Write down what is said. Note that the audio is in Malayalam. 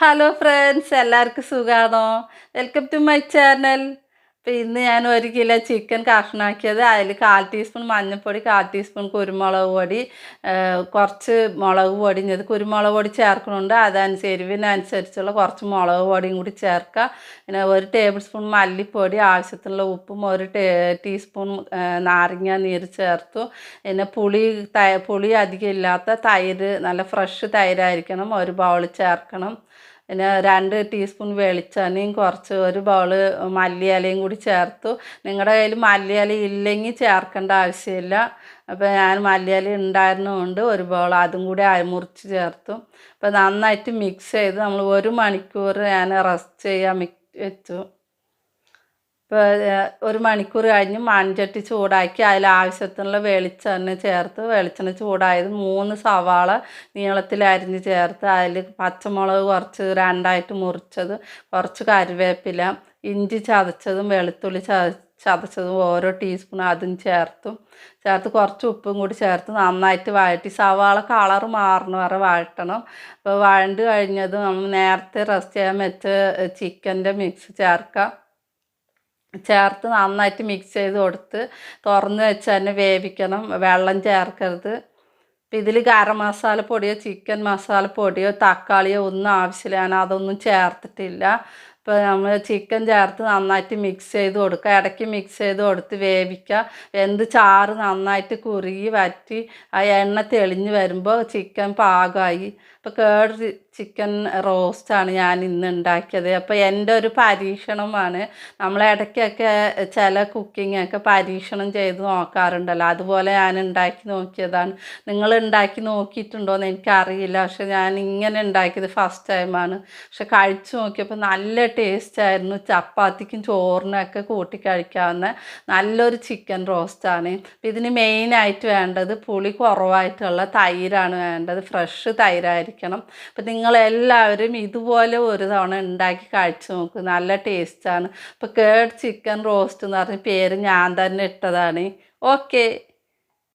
ഹലോ ഫ്രണ്ട്സ്, എല്ലാവർക്കും സുഖമാണോ? Welcome to my channel. അപ്പോൾ ഇന്ന് ഞാൻ 1 കിലോ ചിക്കൻ കഷ്ണാക്കിയത്, അതിൽ 1/4 ടീസ്പൂൺ മഞ്ഞൾപ്പൊടി, 1/4 ടീസ്പൂൺ കുരുമുളക് പൊടി, കുറച്ച് മുളക് പൊടി, ഇത് കുരുമുളക് പൊടി ചേർക്കുന്നുണ്ട്. എരിവിനനുസരിച്ചുള്ള കുറച്ച് മുളക് പൊടിയും കൂടി ചേർക്കുക. പിന്നെ 1 ടേബിൾ സ്പൂൺ മല്ലിപ്പൊടി, ആവശ്യത്തിനുള്ള ഉപ്പും, 1 ടീസ്പൂൺ നാരങ്ങ നീര് ചേർത്തു. പിന്നെ പുളി അധികം ഇല്ലാത്ത തൈര്, നല്ല ഫ്രഷ് തൈരായിരിക്കണം, 1 ബൗൾ ചേർക്കണം. പിന്നെ 2 ടീസ്പൂൺ വെളിച്ചെണ്ണയും കുറച്ച് 1 ബൗൾ മല്ലിയിലയും കൂടി ചേർത്തു. നിങ്ങളുടെ കയ്യിൽ മല്ലിയില ഇല്ലെങ്കിൽ ചേർക്കേണ്ട ആവശ്യമില്ല. അപ്പോൾ ഞാൻ മല്ലിയില ഉണ്ടായിരുന്നതുകൊണ്ട് 1 ബൗൾ അതും കൂടി മുറിച്ച് ചേർത്തു. അപ്പോൾ നന്നായിട്ട് മിക്സ് ചെയ്ത് നമ്മൾ 1 മണിക്കൂർ ഞാൻ റെസ്റ്റ് ചെയ്യാൻ വെച്ചു. ഇപ്പോൾ 1 മണിക്കൂർ കഴിഞ്ഞ് മൺചട്ടി ചൂടാക്കി അതിൽ ആവശ്യത്തിനുള്ള വെളിച്ചെണ്ണ ചേർത്ത്, വെളിച്ചെണ്ണ ചൂടായത് 3 സവാള നീളത്തിൽ അരിഞ്ഞ് ചേർത്ത്, അതിൽ പച്ചമുളക് കുറച്ച് 2ആയിട്ട് മുറിച്ചത്, കുറച്ച് കറിവേപ്പില, ഇഞ്ചി ചതച്ചതും വെളുത്തുള്ളി ചതച്ചതും ഓരോ ടീസ്പൂൺ അതും ചേർത്ത് കുറച്ച് ഉപ്പും കൂടി ചേർത്ത് നന്നായിട്ട് വഴറ്റി, സവാള കളർ മാറണ വരെ വഴറ്റണം. അപ്പോൾ വഴണ്ട് കഴിഞ്ഞത് നമ്മൾ നേരത്തെ റെസ്റ്റ് ചെയ്യാൻ വെച്ച ചിക്കൻ്റെ മിക്സ് ചേർത്ത് നന്നായിട്ട് മിക്സ് ചെയ്ത് കൊടുത്ത് തുറന്ന് വെച്ച് തന്നെ വേവിക്കണം. വെള്ളം ചേർക്കരുത്. അപ്പം ഇതിൽ ഗരം മസാലപ്പൊടിയോ ചിക്കൻ മസാലപ്പൊടിയോ തക്കാളിയോ ഒന്നും ആവശ്യമില്ല, ഞാൻ അതൊന്നും ചേർത്തിട്ടില്ല. ഇപ്പോൾ നമ്മൾ ചിക്കൻ ചേർത്ത് നന്നായിട്ട് മിക്സ് ചെയ്ത് കൊടുക്കുക, ഇടയ്ക്ക് മിക്സ് ചെയ്ത് കൊടുത്ത് വേവിക്കുക. ചാറ് നന്നായിട്ട് കുറുകി വറ്റി ആ എണ്ണ തെളിഞ്ഞ് വരുമ്പോൾ ചിക്കൻ പാകമായി. അപ്പോൾ കേട് ചിക്കൻ റോസ്റ്റാണ് ഞാൻ ഇന്ന് ഉണ്ടാക്കിയത്. അപ്പോൾ എൻ്റെ ഒരു പരീക്ഷണമാണ്. നമ്മൾ ഇടയ്ക്കൊക്കെ ചില കുക്കിങ്ങൊക്കെ പരീക്ഷണം ചെയ്ത് നോക്കാറുണ്ടല്ലോ, അതുപോലെ ഞാൻ ഉണ്ടാക്കി നോക്കിയതാണ്. നിങ്ങൾ ഉണ്ടാക്കി നോക്കിയിട്ടുണ്ടോയെന്ന് എനിക്കറിയില്ല, പക്ഷെ ഞാൻ ഇങ്ങനെ ഉണ്ടാക്കിയത് ഫസ്റ്റ് ടൈമാണ്. പക്ഷെ കഴിച്ചു നോക്കിയപ്പോൾ നല്ല ടേസ്റ്റായിരുന്നു. ചപ്പാത്തിക്കും ചോറിനൊക്കെ കൂട്ടി കഴിക്കാവുന്ന നല്ലൊരു ചിക്കൻ റോസ്റ്റാണ്. ഇതിന് മെയിനായിട്ട് വേണ്ടത് പുളി കുറവായിട്ടുള്ള തൈരാണ് വേണ്ടത്, ഫ്രഷ് തൈരായിരിക്കണം. അപ്പം നിങ്ങളെല്ലാവരും ഇതുപോലെ ഒരു തവണ ഉണ്ടാക്കി കഴിച്ചു നോക്കും, നല്ല ടേസ്റ്റാണ്. അപ്പോൾ കേട് ചിക്കൻ റോസ്റ്റ് എന്ന് പറഞ്ഞ പേര് ഞാൻ തന്നെ ഇട്ടതാണ്. ഓക്കെ.